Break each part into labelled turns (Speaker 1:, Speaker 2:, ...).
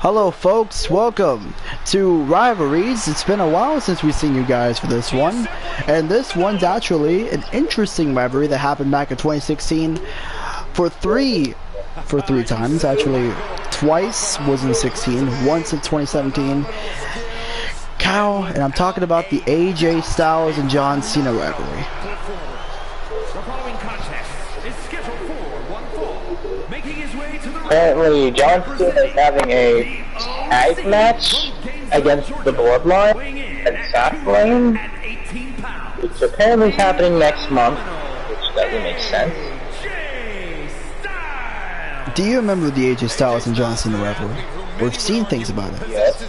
Speaker 1: Hello folks, welcome to Rivalvies. It's been a while since we've seen you guys for this one, and this one's actually an interesting rivalry that happened back in 2016 for three times. Actually, twice was in 16, once in 2017. Cow, and I'm talking about the AJ Styles and John Cena rivalry.
Speaker 2: Apparently, John Cena is having a tag match against the Bloodline at Fastlane, which apparently is happening next month, which doesn't make sense.
Speaker 1: Do you remember the AJ Styles and John Cena rivalry? We've seen things about it.
Speaker 2: Yes.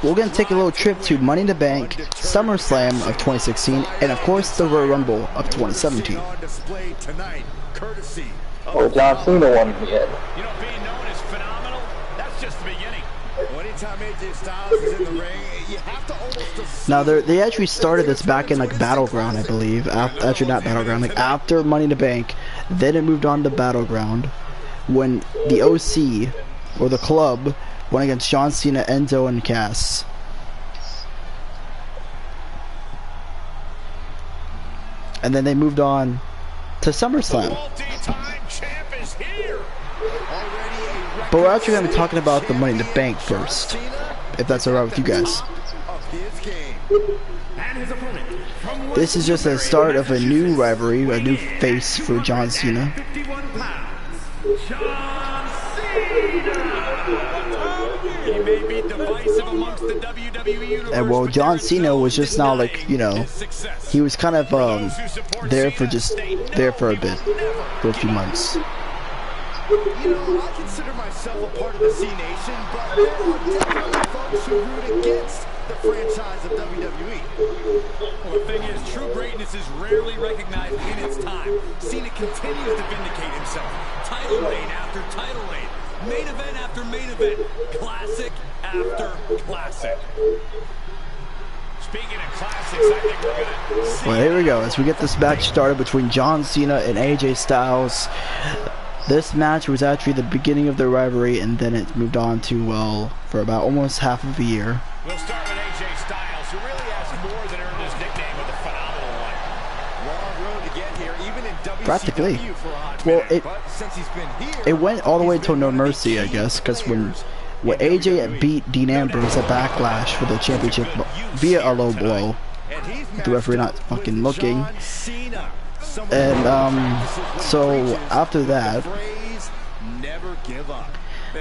Speaker 1: We're going to take a little trip to Money in the Bank, SummerSlam of 2016, and of course the Royal Rumble of 2017.
Speaker 2: Oh, John Cena won again.
Speaker 3: You know, being known as phenomenal, that's just the beginning. Anytime AJ Styles is in the ring, you have to almost...
Speaker 1: Now, they actually started this back in, like, Battleground, I believe. Actually, not Battleground. Like, after Money in the Bank, then it moved on to Battleground, when the OC, or the club, went against John Cena, Enzo, and Cass. And then they moved on to SummerSlam. But we're actually going to be talking about the Money in the Bank first, if that's alright with you guys. This is just the start of a new rivalry, a new face for John Cena. And well, John Cena was just now, like, you know, he was kind of there for a bit, for a few months.
Speaker 3: You know, I consider myself a part of the C Nation, but there are definitely folks who root against the franchise of WWE. Well, the thing is, true greatness is rarely recognized in its time. Cena continues to vindicate himself. Title reign after title reign. Main event after main event. Classic after classic. Speaking of classics, I think we're gonna see...
Speaker 1: Well, here we go. As we get this match started between John Cena and AJ Styles. This match was actually the beginning of their rivalry, and then it moved on to, well, for about almost half of a year.
Speaker 3: We'll start with AJ Styles, who really has more than earned his nickname with a phenomenal one. Long road to get here, even in WCW.
Speaker 1: Practically. Well, it went all the way till No Mercy, I guess, because when AJ beat Dean Ambrose at Backlash for the championship via a low blow, the referee not fucking looking. And so after that,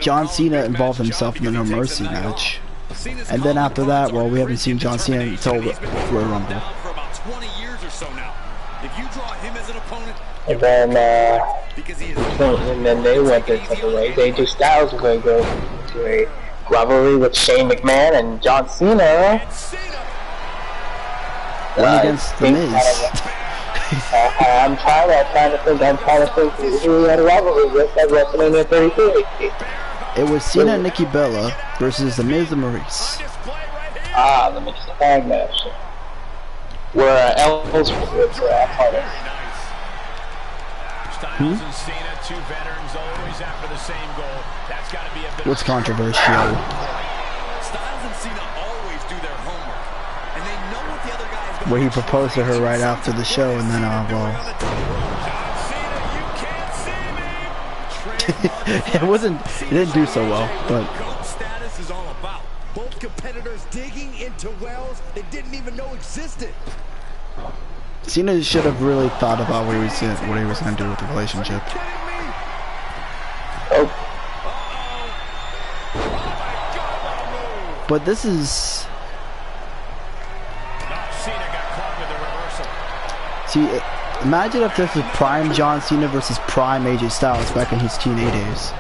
Speaker 1: John Cena involved himself in the No Mercy match, and then after that, well, we haven't seen John Cena until the Royal Rumble.
Speaker 2: And then they went their separate ways. AJ Styles was going to go to a rivalry with Shane McMahon, and John Cena
Speaker 1: went against The Miz.
Speaker 2: I'm trying to think who we had a rivalry with at WrestleMania 33.
Speaker 1: It was Cena and Nikki Bella versus The Miz and Maurice.
Speaker 2: The mixed tag match. Where Ellsworth was opponent.
Speaker 1: What's controversial? Where he proposed to her right after the show, and then, well... it didn't do so well, but...
Speaker 3: Both competitors digging into wells they didn't even know existed.
Speaker 1: Cena should have really thought about what he was going to do with the relationship. But this is... See, imagine if this was prime John Cena versus prime AJ Styles back in his TNA days.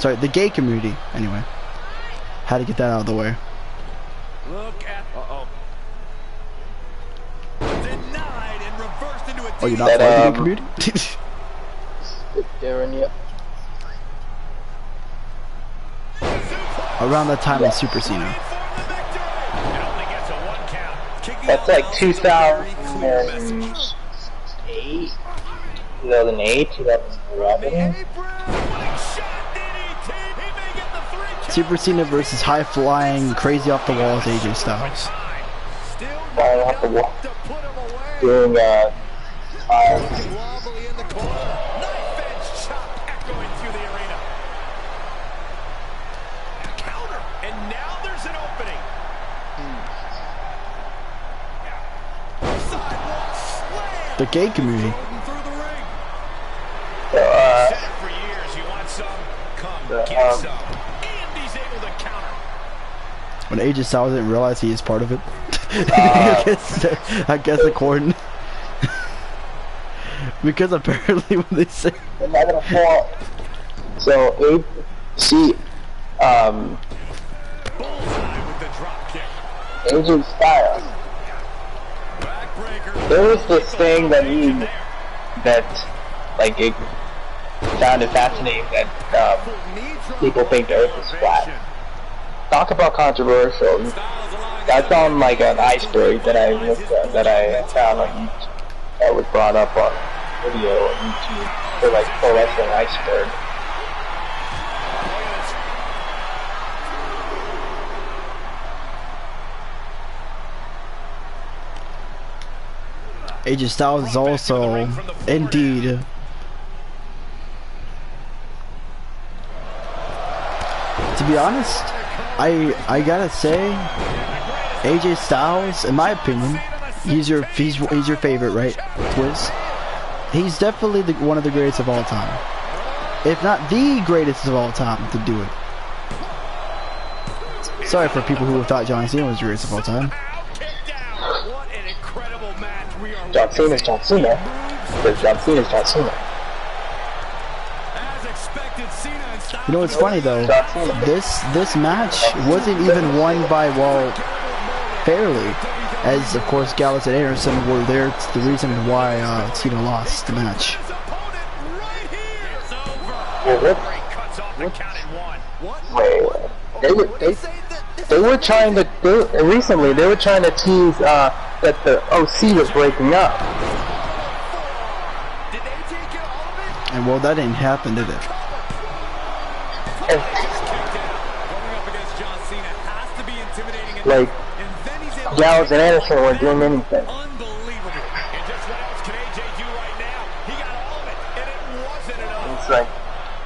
Speaker 1: Sorry, the gay community, anyway. Had to get that out of the way.
Speaker 3: Look at denied and reversed into a...
Speaker 1: Oh, you're not part of the gay community? Around that time in Super Cena.
Speaker 2: That's like 2000. 2008, 2011.
Speaker 1: Super Cena versus high flying, crazy off the walls AJ Styles.
Speaker 2: Flying off the wall. Doing
Speaker 3: Wobbly in the corner. Knife edge chop echoing through the arena. Counter. And now there's an opening. Sidewalk slam.
Speaker 1: The gay community.
Speaker 3: Through the ring.
Speaker 2: so,
Speaker 3: Said for years, you want some? Come
Speaker 2: the,
Speaker 3: get some. And he's able to counter.
Speaker 1: When AJ Styles didn't realize he is part of it. I guess according. Because apparently when they say
Speaker 2: I'm not gonna fall. So
Speaker 3: Bullseye with the drop kick.
Speaker 2: AJ Styles.
Speaker 3: Backbreaker.
Speaker 2: There was this thing that like it sounded fascinating that people think the Earth is flat. Talk about controversial. That's on like an iceberg that I looked at, that I found on YouTube. That was brought up on video on YouTube for like pro wrestling iceberg.
Speaker 1: AJ Styles is also indeed to be honest, I gotta say AJ Styles, in my opinion, he's your favorite, right, Twiz? He's definitely one of the greatest of all time, if not the greatest of all time to do it. Sorry for people who thought John Cena was the greatest of all time.
Speaker 2: John Cena's John Cena, because John Cena's John Cena.
Speaker 1: You know what's funny though? This match wasn't even won by, well, fairly, as of course Gallows and Anderson were there. It's the reason why Cena lost the match.
Speaker 2: Wait, they were trying to recently they were trying to tease that the OC was breaking up.
Speaker 1: And well, that didn't happen, did it?
Speaker 2: Like, Gallows and Anderson weren't doing anything.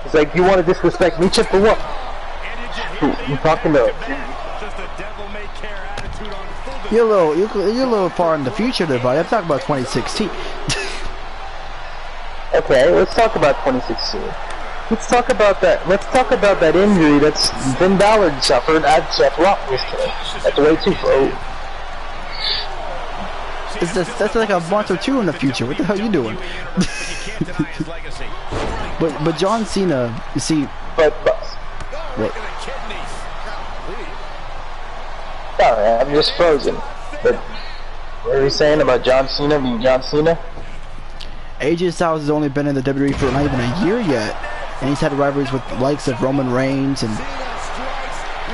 Speaker 2: It's like you want to disrespect me, Chip, for what? You talking to?
Speaker 1: You're a little far in the future there, buddy. I'm talking about 2016.
Speaker 2: Okay, let's talk about 2016. Let's talk about that. Let's talk about that injury that's Finn Balor suffered at Seth Rollins today. That's way too low.
Speaker 1: That's like a month or two in the future. What the hell are you doing? but John Cena, you see.
Speaker 2: But
Speaker 1: what?
Speaker 2: Sorry, I'm just frozen. But what are we saying about John Cena being John Cena?
Speaker 1: AJ Styles has only been in the WWE for not even a year yet, and he's had rivalries with the likes of Roman Reigns and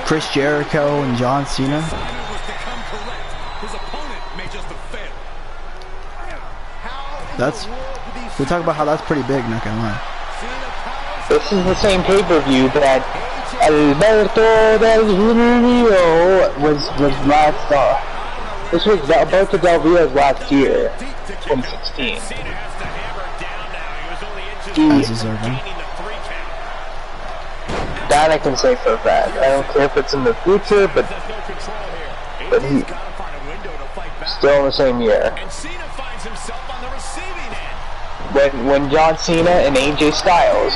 Speaker 1: Chris Jericho and John Cena. We talk about how that's pretty big, not gonna lie.
Speaker 2: This is the same pay-per-view that Alberto Del Rio was last. This was Alberto Del Rio's last year, 2016.
Speaker 1: As deserving.
Speaker 2: That I can say for a fact. I don't care if it's in the future, but he still in the same year. When John Cena and AJ Styles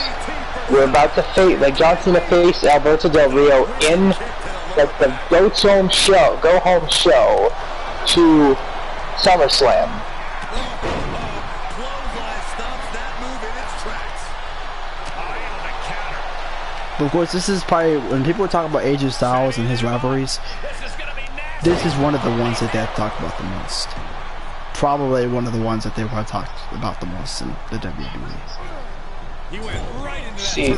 Speaker 2: were about to face, like John Cena faced Alberto Del Rio in like the go home show to SummerSlam.
Speaker 1: But of course, this is probably, when people are talking about AJ Styles and his rivalries, this is one of the ones that they've talked about the most. Probably one of the ones that they want to talk about the most in the WWE.
Speaker 2: See,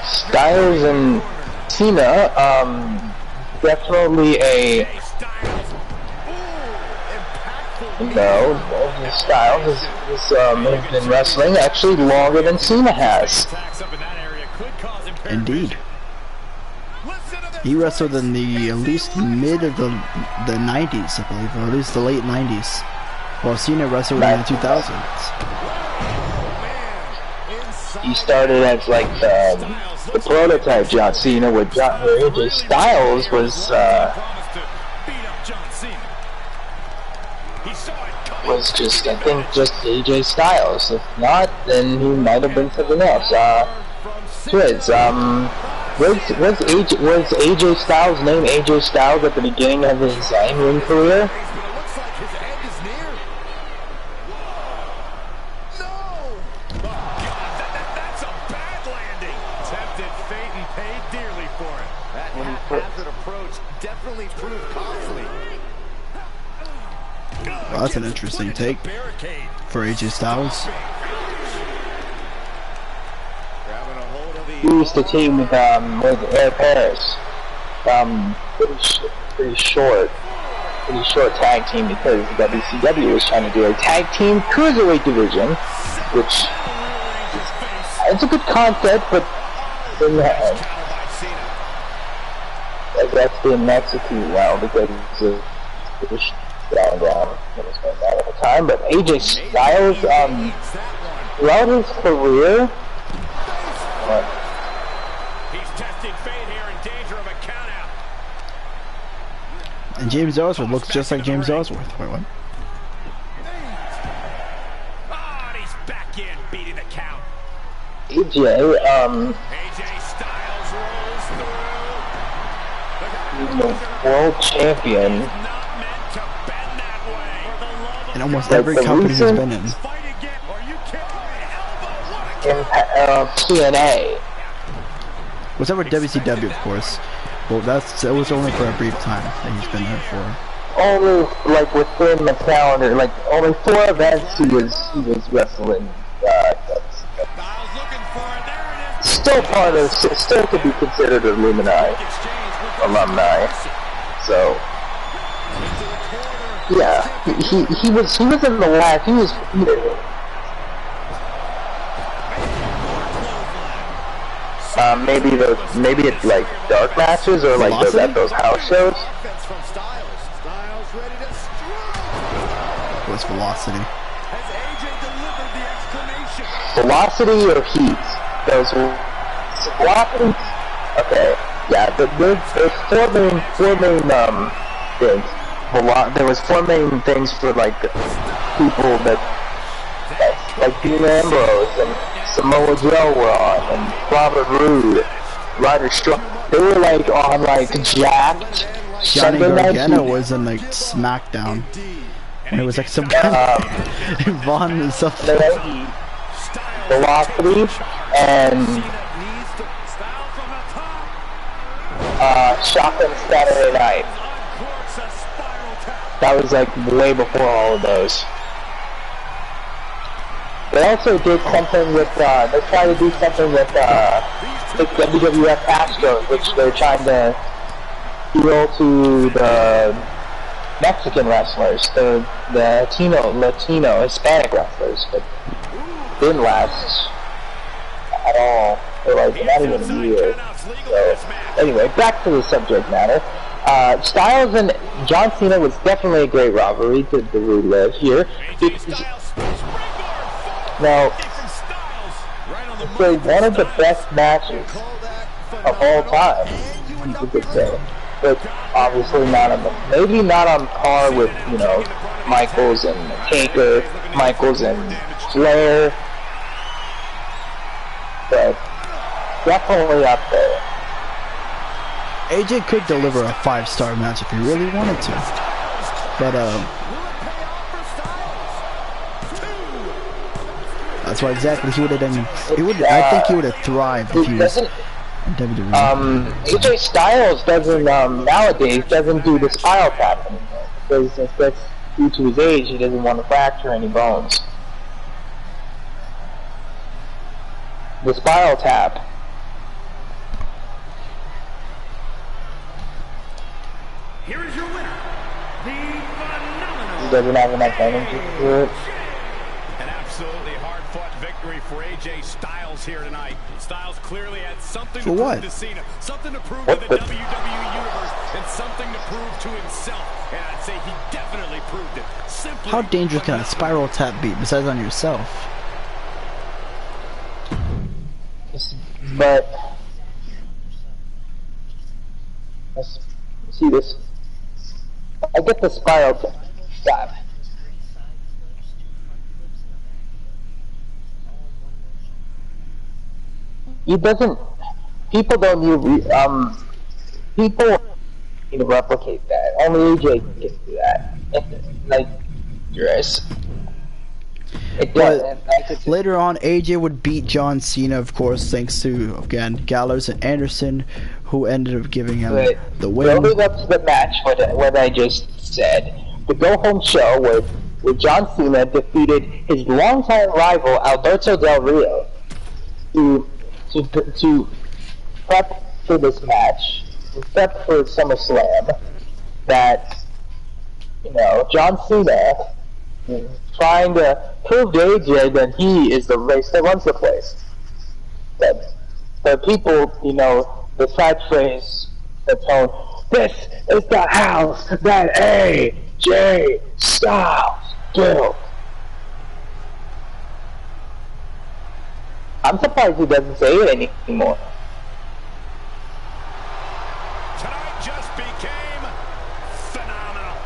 Speaker 2: Styles and Cena, definitely you know, his style has been wrestling actually longer than Cena has.
Speaker 1: Indeed. He wrestled in the at least mid of the 90s, I believe, or at least the late 90s. While Cena wrestled in the 2000s.
Speaker 2: He started as like the prototype John Cena, with AJ Styles was just, I think, just AJ Styles. If not, then he might have been something else. Kids, was AJ Styles' name AJ Styles at the beginning of his in-ring career?
Speaker 1: Well, that's an interesting take for AJ Styles.
Speaker 2: He used to team with Eric Harris. Pretty short tag team, because WCW was trying to do a tag team cruiserweight division, which it's a good concept, but that's been executed well because of the down at the time. But AJ Styles, throughout his career,
Speaker 3: he's testing fate here, in danger of a countout.
Speaker 1: And James Ellsworth looks just like James Ellsworth. Wait, what?
Speaker 3: Oh, he's back in, beating the count.
Speaker 2: AJ
Speaker 3: Styles rolls through.
Speaker 2: He's the world champion
Speaker 1: in almost every company he's been in.
Speaker 2: TNA.
Speaker 1: Was that with WCW, of course? Well, that was only for a brief time that he's been there for.
Speaker 2: Only like within the calendar, like only 4 events he was wrestling. Still could be considered an alumni. So yeah, he was in the last. He was. Maybe it's like dark matches or like at those house shows.
Speaker 1: What's Velocity?
Speaker 2: Velocity or Heat? Those Velocity. Okay, yeah. There's 4 main things. There was 4 main things for like people that like Dean Ambrose and Samoa Joe were on, and Robert Roode, Ryder Strong. They were like on like Jacked.
Speaker 1: Johnny Gargano was in like SmackDown, and it was like some kind of Vaughn and stuff.
Speaker 2: Velocity and Shotgun Saturday Night. That was like way before all of those. They also did something with, they tried to do something with, the WWF Astros, which they're trying to appeal to the Mexican wrestlers, the Latino, Hispanic wrestlers, but didn't last at all for like not even a year. So, anyway, back to the subject matter. Styles and John Cena was definitely a great rivalry to the Roode live here. Now, it's one of the best matches of all time, you could say. But obviously maybe not on par with, you know, Michaels and Taker, Michaels and Flair, but definitely up there.
Speaker 1: AJ could deliver a 5-star match if he really wanted to, but that's why exactly he would have done. I think he would have thrived if he was in WWE.
Speaker 2: AJ Styles doesn't nowadays do the spinal tap anymore because that's due to his age. He doesn't want to fracture any bones. The spinal tap.
Speaker 3: Here is your winner, the phenomenal
Speaker 2: doesn't have enough energy for it.
Speaker 3: An absolutely hard-fought victory for AJ Styles here tonight. Styles clearly had something to prove to Cena, something to prove to the WWE Universe, and something to prove to himself. And I'd say he definitely proved it. Simply
Speaker 1: how dangerous can a spiral tap be besides on yourself?
Speaker 2: But let's see this. I get the spiral tap. It doesn't. People don't use. People need to replicate that. Only AJ can do that. Like, yes.
Speaker 1: But later on, AJ would beat John Cena, of course, thanks to, again, Gallows and Anderson, who ended up giving him the win.
Speaker 2: Building up to the match, what I just said, the go-home show where John Cena defeated his longtime rival, Alberto Del Rio, to prep for this match, to prep for SummerSlam, that, you know, John Cena trying to prove to AJ that he is the race that runs the place. But people, you know, the catchphrase, the tone, this is the house that AJ Styles built. I'm surprised he doesn't say it anymore.
Speaker 3: Tonight just became phenomenal.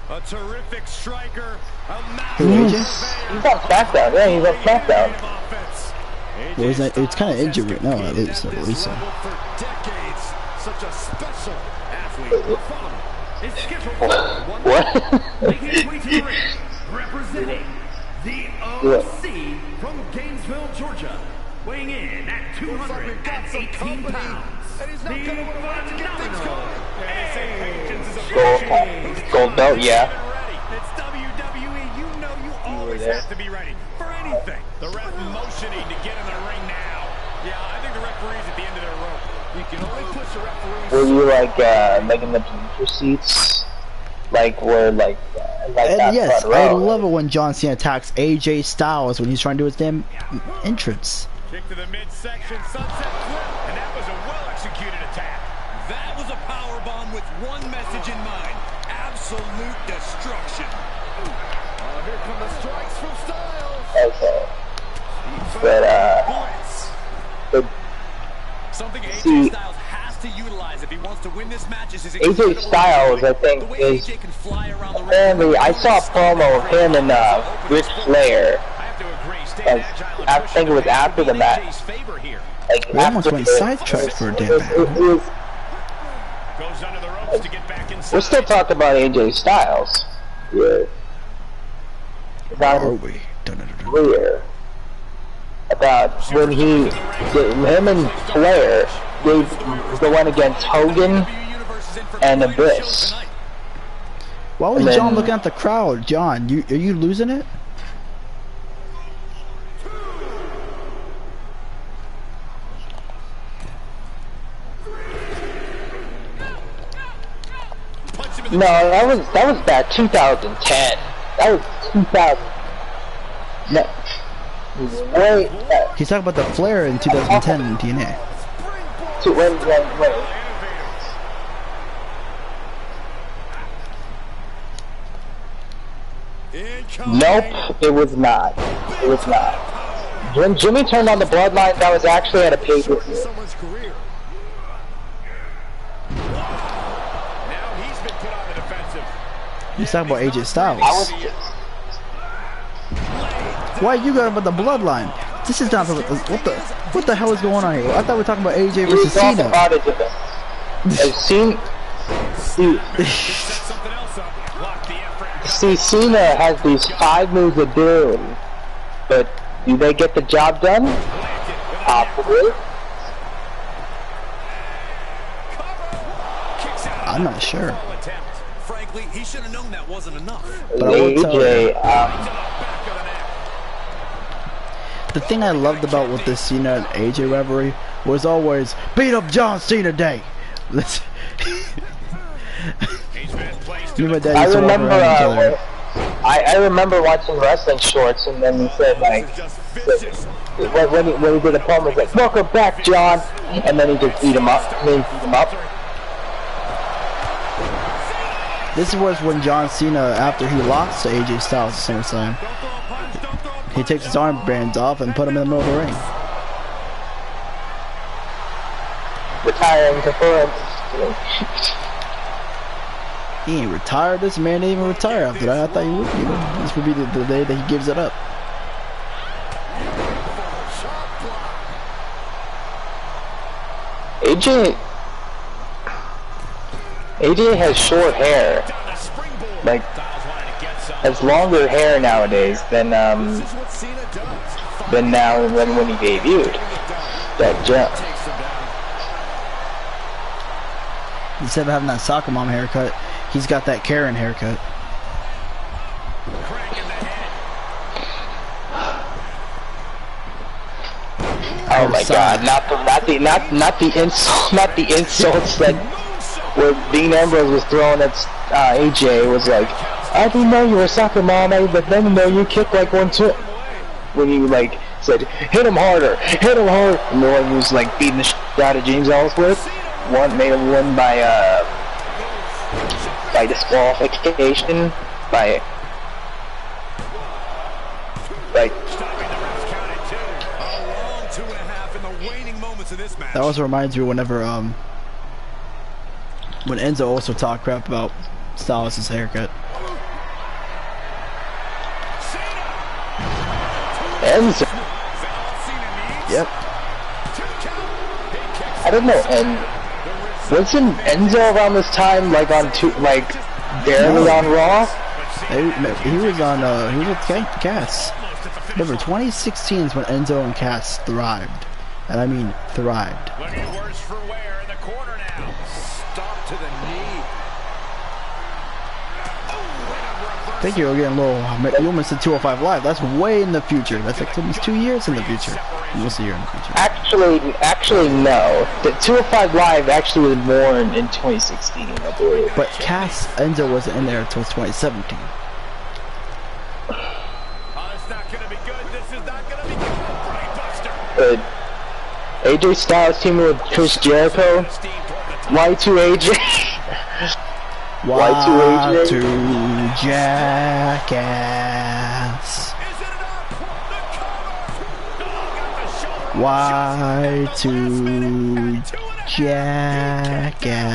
Speaker 3: A terrific striker, a massive
Speaker 2: He's on SmackDown, yeah, he's on SmackDown.
Speaker 1: Well, it's kind of injured right now, at least.
Speaker 3: For decades, such a special athlete.
Speaker 2: What?
Speaker 4: Representing the OC from Gainesville, Georgia, weighing in at 218 pounds.
Speaker 3: And he's not going to want to get things going.
Speaker 2: Gold belt, yeah.
Speaker 3: It's WWE. You know you always have to be ready for anything. The ref motioning to get in the ring now. Yeah, I think the referee's at the end of their rope. You can only push the referee.
Speaker 2: Were you like making the bleacher seats? Like where like that
Speaker 1: yes,
Speaker 2: front row,
Speaker 1: I love it when John Cena attacks AJ Styles when he's trying to do his damn entrance.
Speaker 3: Kick to the midsection, sunset flip, and that was a well-executed attack. That was a power bomb with one message in mind: absolute destruction. Here come the strikes from Styles.
Speaker 2: Okay. But
Speaker 3: something AJ Styles has to utilize if he wants to win this match is his
Speaker 2: AJ Styles, I think, is apparently I saw a promo of him and Ric Flair. I think it was after the match. Like,
Speaker 1: we almost went sidetracked for a damn battle.
Speaker 2: We're still talking about AJ Styles. Yeah.
Speaker 1: Are we?
Speaker 2: Clear about when him and Flair gave the one against Hogan and Abyss.
Speaker 1: Why was John looking at the crowd? John, are you losing it?
Speaker 2: No, that was back 2010. That was 2000. No. Wait.
Speaker 1: He's talking about the Flair in 2010 in TNA.
Speaker 2: Wait. Nope, it was not. It was not. When Jimmy turned on the Bloodline, that was actually at a pay-per-view.
Speaker 1: He's talking about AJ Styles. Why are you going about the Bloodline? This is not what the hell is going on here? I thought we were talking about AJ versus Cena.
Speaker 2: See, Cena has these 5 moves of doom, but do they get the job done? Possibly.
Speaker 1: I'm not sure.
Speaker 3: Frankly, he should have known that wasn't enough.
Speaker 1: But AJ, the thing I loved about with this Cena and AJ rivalry was always beat up John Cena Day. Me and my dad used to walk around each other.
Speaker 2: I remember watching wrestling shorts, and then he said like, when he did a promo, he was like, "Welcome back, John," and then he just beat him up.
Speaker 1: This was when John Cena, after he lost to AJ Styles at SummerSlam, he takes his armbands off and put him in the middle of the ring.
Speaker 2: Retiring confirmed.
Speaker 1: He ain't retired. This man didn't even retire after that. I thought he would be. This would be the day that he gives it up.
Speaker 2: AJ has short hair. Like, has longer hair nowadays than now when he debuted. That jump.
Speaker 1: Instead of having that soccer mom haircut, he's got that Karen haircut.
Speaker 2: Oh my God! Not the insults that where Dean Ambrose was throwing at AJ was like, I didn't know you were a soccer mom, but then you know you kick like one too. When you like said, hit him harder, and the one who was like beating the shit out of James Ellsworth, made him win by disqualification by like.
Speaker 1: That also reminds me whenever when Enzo also talked crap about Styles' haircut.
Speaker 2: Enzo.
Speaker 1: Yep.
Speaker 2: I don't know. And wasn't Enzo around this time like on barely on Raw?
Speaker 1: He was on he was with Cass. Remember, 2016 is when Enzo and Cass thrived. And I mean thrived.
Speaker 3: Looking worse for wear in the corner now. Stop to the knee.
Speaker 1: I think you're getting a little. You almost said 205 Live. That's way in the future. That's like almost 2 years in the future. Almost a year in the future.
Speaker 2: Actually, no. The 205 Live actually was born in 2016, I believe.
Speaker 1: But Cass Enzo wasn't in there until 2017.
Speaker 3: It's not gonna be good. This is not gonna be good.
Speaker 2: AJ Styles teaming with Chris Jericho. Y2AJ.
Speaker 1: Y2 Jackass. Y2 Jackass.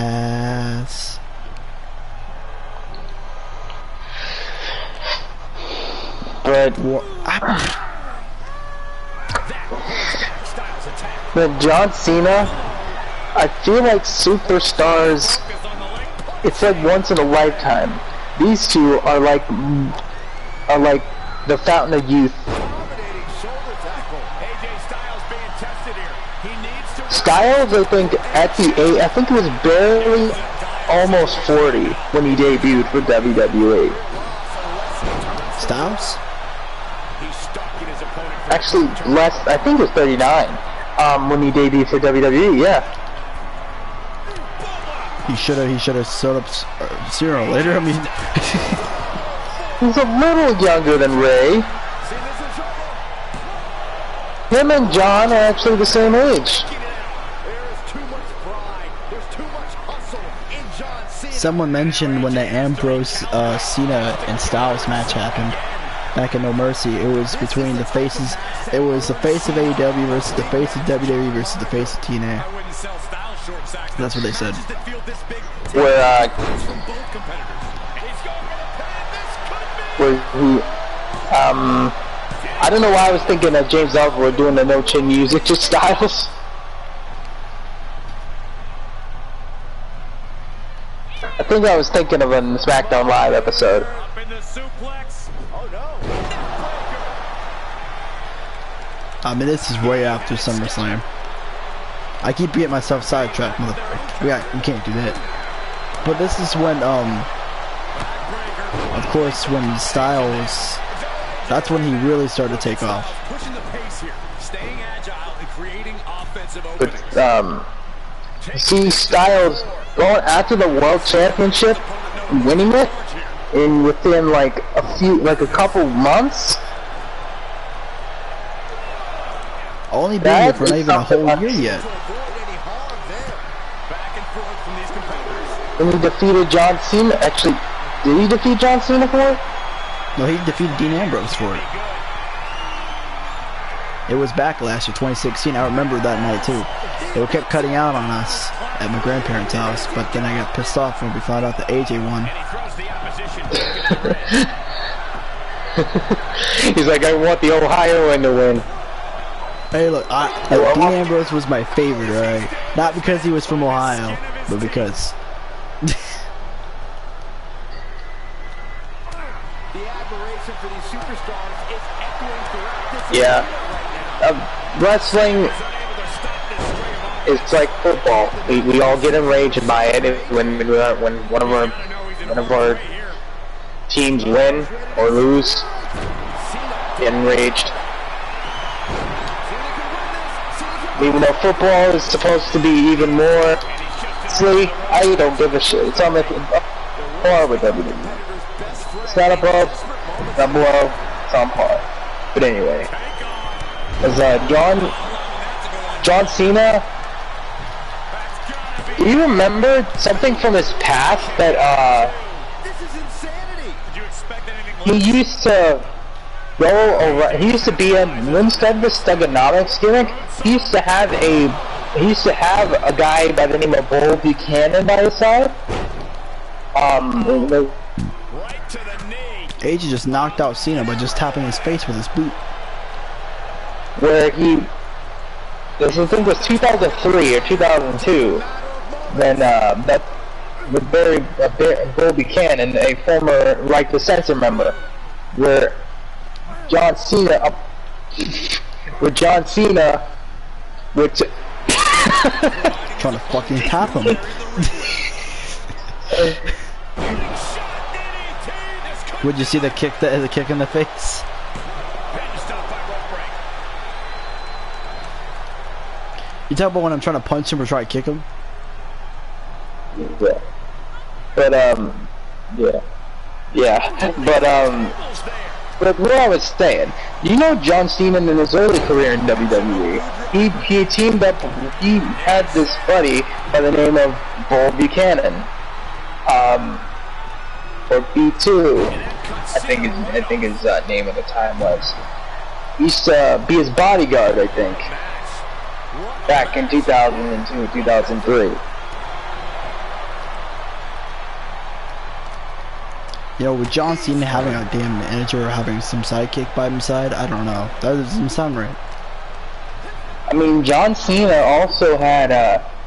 Speaker 2: But John Cena, I feel like superstars, it's like once in a lifetime. These two are like the fountain of youth. Styles, I think I think it was barely almost 40 when he debuted for WWE.
Speaker 1: Styles?
Speaker 2: Actually, less. I think it was 39. When he debuted for WWE, yeah.
Speaker 1: He should have set up sooner or later. I mean,
Speaker 2: he's a little younger than Ray. Him and John are actually the same age.
Speaker 1: Someone mentioned when the Ambrose, Cena, and Styles match happened back in No Mercy, it was between the faces. It was the face of AEW versus the face of WWE versus the face of TNA. That's what they said.
Speaker 2: Where I don't know why I was thinking of James Ellsworth doing the no chin music to Styles. I think I was thinking of a SmackDown Live episode.
Speaker 1: I mean, this is way after SummerSlam. I keep getting myself sidetracked, motherfucker. We can't do that. But this is when, of course, when Styles, that's when he really started to take off.
Speaker 2: But, see, Styles, going after the World Championship and winning it within like a couple months.
Speaker 1: Only been here for not even a whole year yet.
Speaker 2: And he defeated John Cena. Actually, did he defeat John Cena for it?
Speaker 1: No, he defeated Dean Ambrose for it. It was Backlash of 2016. I remember that night too. They kept cutting out on us at my grandparents' house, but then I got pissed off when we found out that AJ won.
Speaker 2: He's like, I want the Ohioan to win.
Speaker 1: Hey, look, Dean Ambrose was my favorite, alright? Not because he was from Ohio, but because.
Speaker 2: Yeah. Wrestling is like football. We all get enraged by it when one of our teams win or lose. Get enraged. Even though football is supposed to be even more silly, I don't give a shit. It's on the par with WWE. It's not above, not below, it's on par. But anyway, as John Cena, do you remember something from his past that he used to go over? He used to be instead of the Stugonomics gimmick, he used to have a guy by the name of Bull Buchanan by his side.
Speaker 1: AJ just knocked out Cena by just tapping his face with his boot.
Speaker 2: Where this I think was 2003 or 2002, then that with Bull Buchanan, a former Right to Censor member, where John Cena, which
Speaker 1: trying to fucking tap him. Would you see the kick the kick in the face? You talk about when I'm trying to punch him or try to kick him?
Speaker 2: Yeah. But but what I was saying, you know, John Cena in his early career in WWE, he teamed up. He had this buddy by the name of Bull Buchanan, or B2, I think his name at the time was. He used to be his bodyguard, I think, back in 2002, 2003.
Speaker 1: You know, with John Cena having a damn manager or having some sidekick by his side, I don't know. That doesn't sound right.
Speaker 2: I mean, John Cena also had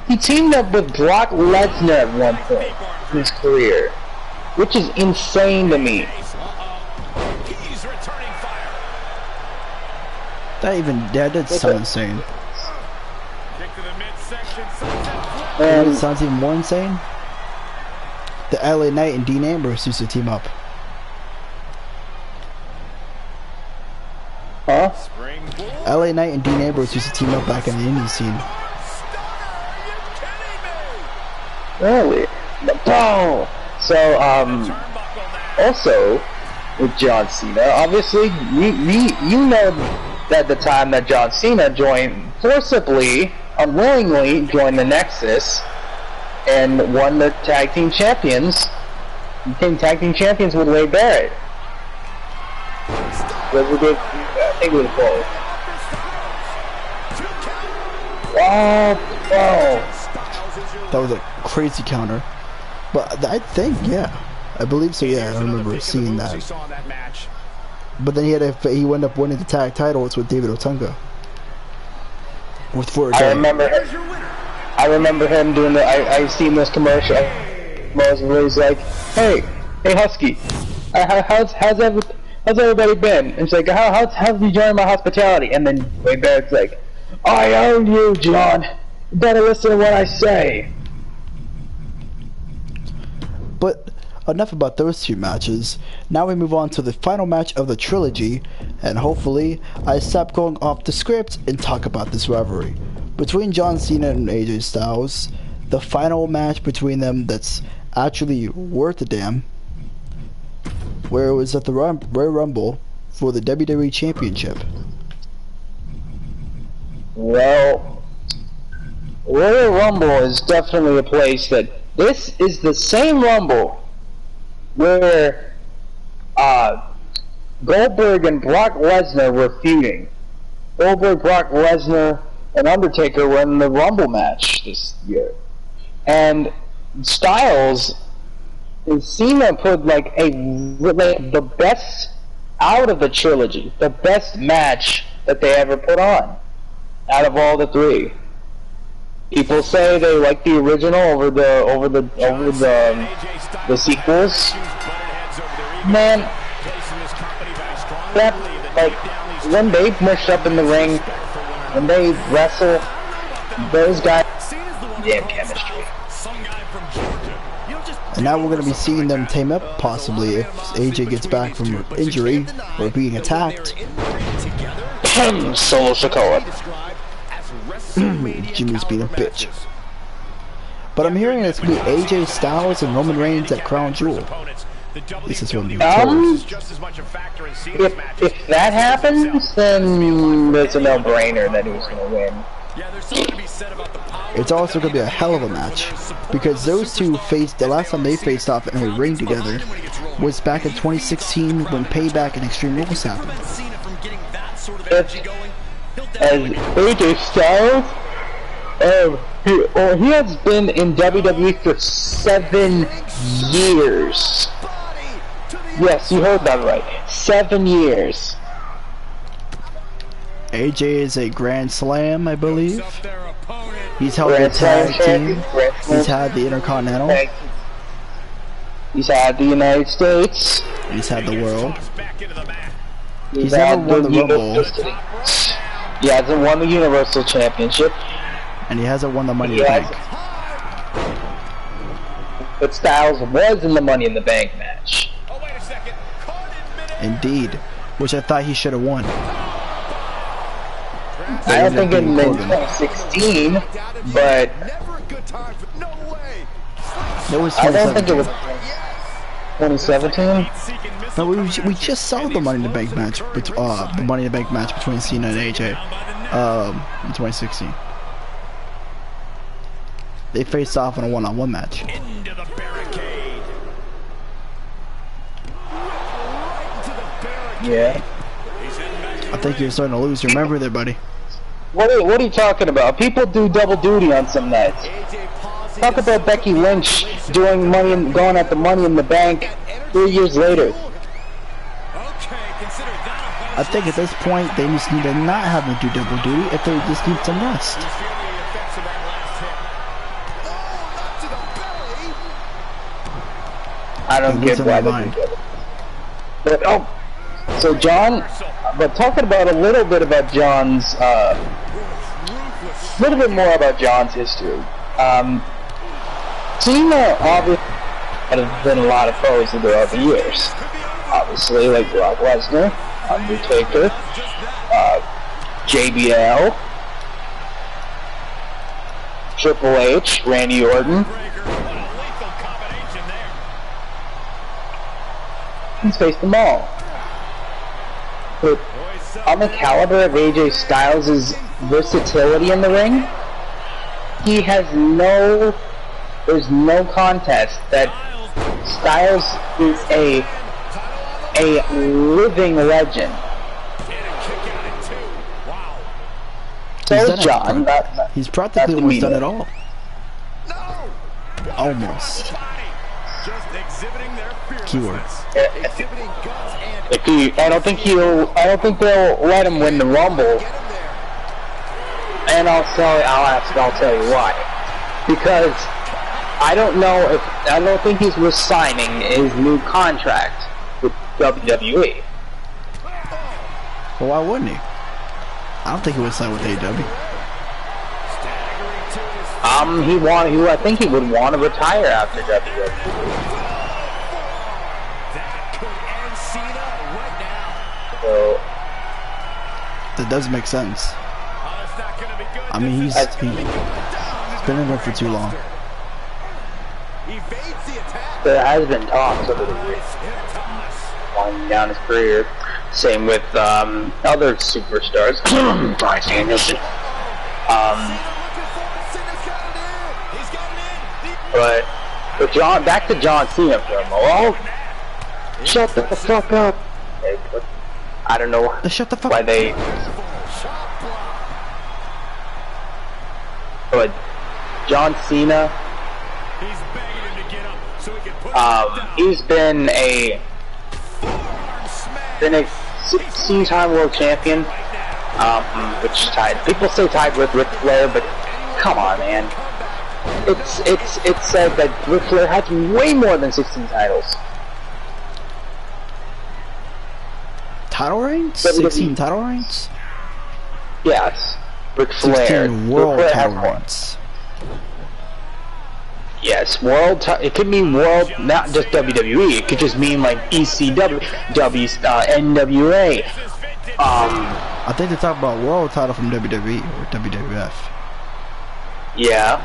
Speaker 2: he teamed up with Brock Lesnar at one point in his career, which is insane to me.
Speaker 1: That did sound insane.
Speaker 2: And
Speaker 1: it sounds even more insane. The LA Knight and Dean Ambrose used to team up.
Speaker 2: huh?
Speaker 1: LA Knight and Dean Ambrose used to team up back in the indie scene.
Speaker 2: Really? No. So, also with John Cena, obviously, you know that the time that John Cena forcibly, unwillingly joined the Nexus and won the tag team champions. Became tag team champions with Wade Barrett. I think it was both. Oh.
Speaker 1: That was a crazy counter. But I think, yeah. I believe so, yeah. I remember seeing that. But then he ended up winning the tag titles with David Otunga.
Speaker 2: I remember him doing the. I've seen this commercial where he's like, "Hey, Husky, how's everybody been?" And it's like, "How's you joined my hospitality?" And then Wade Barrett's like, "I own you, John. You better listen to what I say."
Speaker 1: But enough about those two matches. Now we move on to the final match of the trilogy, and hopefully I stop going off the script and talk about this rivalry between John Cena and AJ Styles. the final match between them that's actually worth a damn, where it was at the Royal Rumble for the WWE Championship.
Speaker 2: Well, Royal Rumble is definitely a place that this is the same Rumble where Goldberg and Brock Lesnar were feuding. Goldberg, Brock Lesnar, and Undertaker were in the Rumble match this year. And Styles and Cena put like the best out of the trilogy, the best match that they ever put on out of all the three. People say they like the original over the sequels. Man, that, like, when they mush up in the ring, when they wrestle, those guys, damn chemistry.
Speaker 1: And now we're going to be seeing them team up, possibly, if AJ gets back from injury or being attacked.
Speaker 2: Solo Sokoa.
Speaker 1: Jimmy's being a bitch. But I'm hearing it's going to be AJ Styles and Roman Reigns at Crown Jewel. This is what you're told.
Speaker 2: If that happens, then it's a no-brainer that he's going to win.
Speaker 1: It's also going to be a hell of a match, because those two faced, the last time they faced off in a ring together was back in 2016 when Payback and Extreme Rules happened.
Speaker 2: As AJ Styles, he has been in WWE for 7 years. Yes, you heard that right. 7 years.
Speaker 1: AJ is a Grand Slam, I believe. He's held the tag team. He's had the Intercontinental.
Speaker 2: He's had the United States.
Speaker 1: He's had the world. He's never won the Rumble.
Speaker 2: He hasn't won the Universal Championship.
Speaker 1: And he hasn't won the Money in the Bank.
Speaker 2: But Styles was in the Money in the Bank match.
Speaker 1: Indeed. Which I thought he should have won.
Speaker 2: I don't think in 2016, but
Speaker 1: it was 2017.
Speaker 2: I don't think it was 2017.
Speaker 1: No, we just saw the Money in the Bank match, the Money in the Bank match between Cena and AJ, in 2016. They faced off in a one-on-one match.
Speaker 2: Yeah.
Speaker 1: I think you're starting to lose your memory there, buddy.
Speaker 2: What are you talking about? People do double duty on some nights. Talk about Becky Lynch doing going at the Money in the Bank 3 years later.
Speaker 1: I think at this point they just need to not have them do double duty if they just need some rest.
Speaker 2: I don't get why they do it. But so John, but talking about a little bit about John's, little bit more about John's history. Cena obviously has been a lot of foes throughout the years. Obviously, like Brock Lesnar, Undertaker, JBL, Triple H, Randy Orton. He's faced them all. But on the caliber of AJ Styles' versatility in the ring, there's no contest that Styles is a living legend. So is John.
Speaker 1: He's practically almost done it all. Almost. Keywords.
Speaker 2: I don't think they'll let him win the Rumble. And I'll tell you why. Because I don't think he's re-signing his new contract with WWE.
Speaker 1: Well, why wouldn't he? I don't think he would sign with AEW.
Speaker 2: I think he would want to retire after WWE. So
Speaker 1: that does make sense. I mean, he's been in there for too long.
Speaker 3: Evades the attack.
Speaker 2: There has been talks over the years, winding down his career. Same with other superstars. Brian Danielson. But John, back to John Cena for a moment. Oh, shut the fuck up. I don't know
Speaker 1: Shut the fuck
Speaker 2: why they. But John Cena,
Speaker 3: He's begging him to get up so he can put
Speaker 2: he's been a 16-time world champion, which tied. People say tied with Ric Flair, but come on, man. It's said that Ric Flair has way more than 16 titles.
Speaker 1: title reigns? 16 title reigns?
Speaker 2: Yes, Ric Flair.
Speaker 1: 16 world
Speaker 2: Ric Flair
Speaker 1: title
Speaker 2: has more.
Speaker 1: reigns.
Speaker 2: Yes, it could mean world, not just WWE. It could just mean like ECW, NWA.
Speaker 1: I think they talk about world title from WWE or WWF.
Speaker 2: Yeah.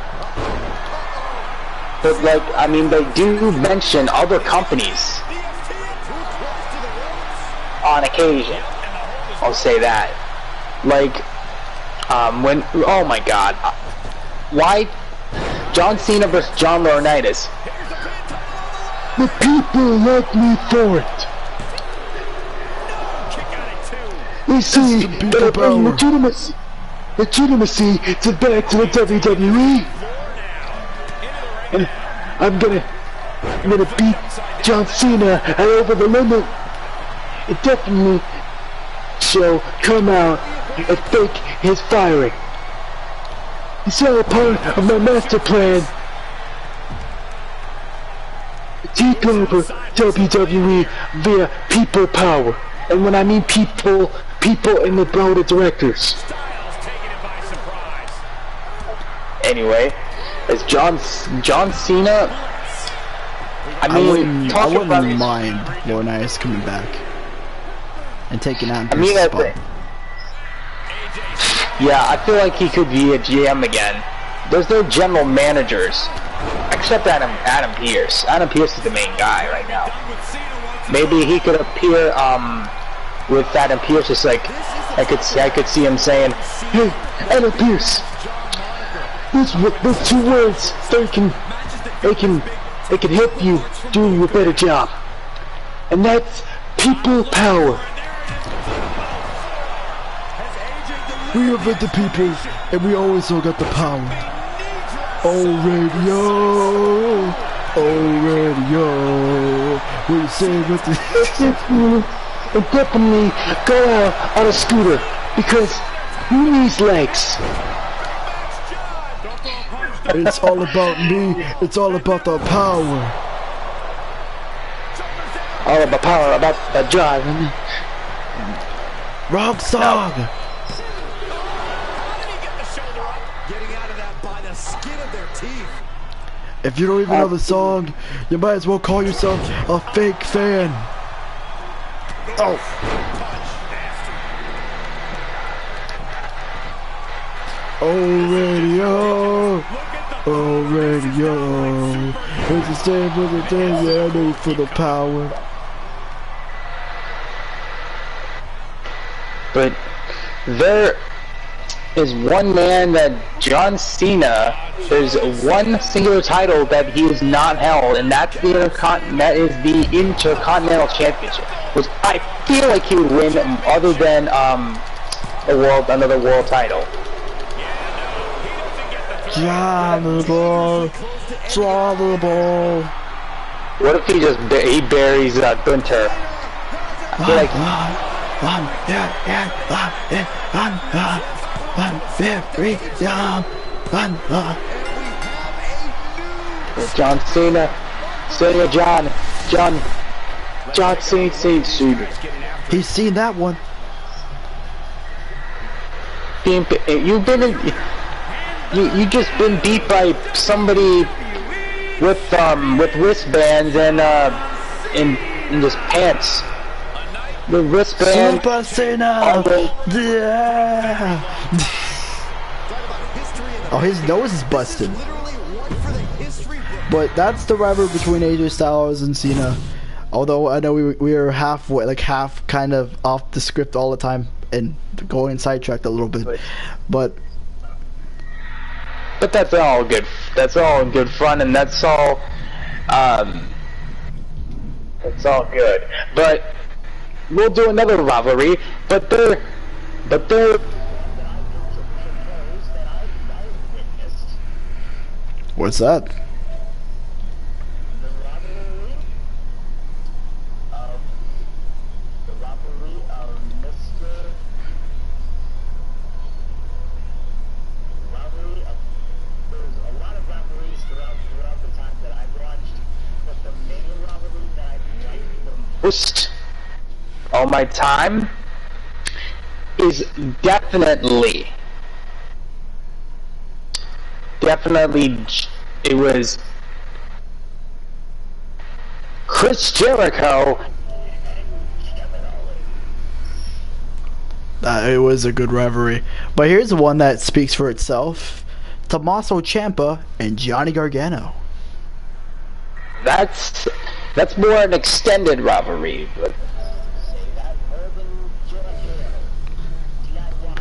Speaker 2: But like, I mean, they do mention other companies on occasion. I'll say that. Like, when, oh my God, why John Cena versus John Laurinaitis? The people like me for it. They see that I bring legitimacy to back to the WWE, and I'm gonna beat John Cena and over the limit. It definitely shall come out and fake his firing. It's all a part of my master plan. Take over WWE via people power. And when I mean people in the board of directors. Anyway, as John Cena, I
Speaker 1: wouldn't mind Laurinaitis coming back and taking out his spot.
Speaker 2: Yeah, I feel like he could be a GM again. There's no general managers, except Adam Pearce. Adam Pearce is the main guy right now. Maybe he could appear with Adam Pearce. It's like I could see him saying, "Hey, Adam Pearce, those 2 words they can help you do a better job, and that's people power."
Speaker 1: We are with the people, and we always got the power. Oh radio, we say with the
Speaker 2: And definitely go out on a scooter, because who needs legs?
Speaker 1: It's all about me. It's all about the power.
Speaker 2: All about power, about the drive.
Speaker 1: Wrong song.
Speaker 3: Getting out of that by the skin of their teeth.
Speaker 1: If you don't even know the song, you might as well call yourself a fake fan. Oh. Oh radio, it's the same for the day, yeah, I know for the power.
Speaker 2: But there is one man that John Cena, there's one singular title that he has not held, and that's the Intercontinental Championship, which I feel like he would win other than another world title.
Speaker 1: Drop the ball.
Speaker 2: What if he just buries Gunter? I feel like John Cena, John Cena.
Speaker 1: He's seen that one.
Speaker 2: You just been beat by somebody with wristbands and in just pants. The wristband.
Speaker 1: Super Cena. Yeah. Oh, his nose is busted. But that's the rivalry between AJ Styles and Cena. Although I know we are halfway, like half kind of off the script all the time and going sidetracked a little bit, but
Speaker 2: that's all good. That's all good fun, and that's all good. But we'll do another rivalry. But they're.
Speaker 1: What's that?
Speaker 2: Most all my time is definitely it was Chris Jericho.
Speaker 1: It was a good rivalry, but here's one that speaks for itself: Tommaso Ciampa and Johnny Gargano.
Speaker 2: That's more an extended rivalry, but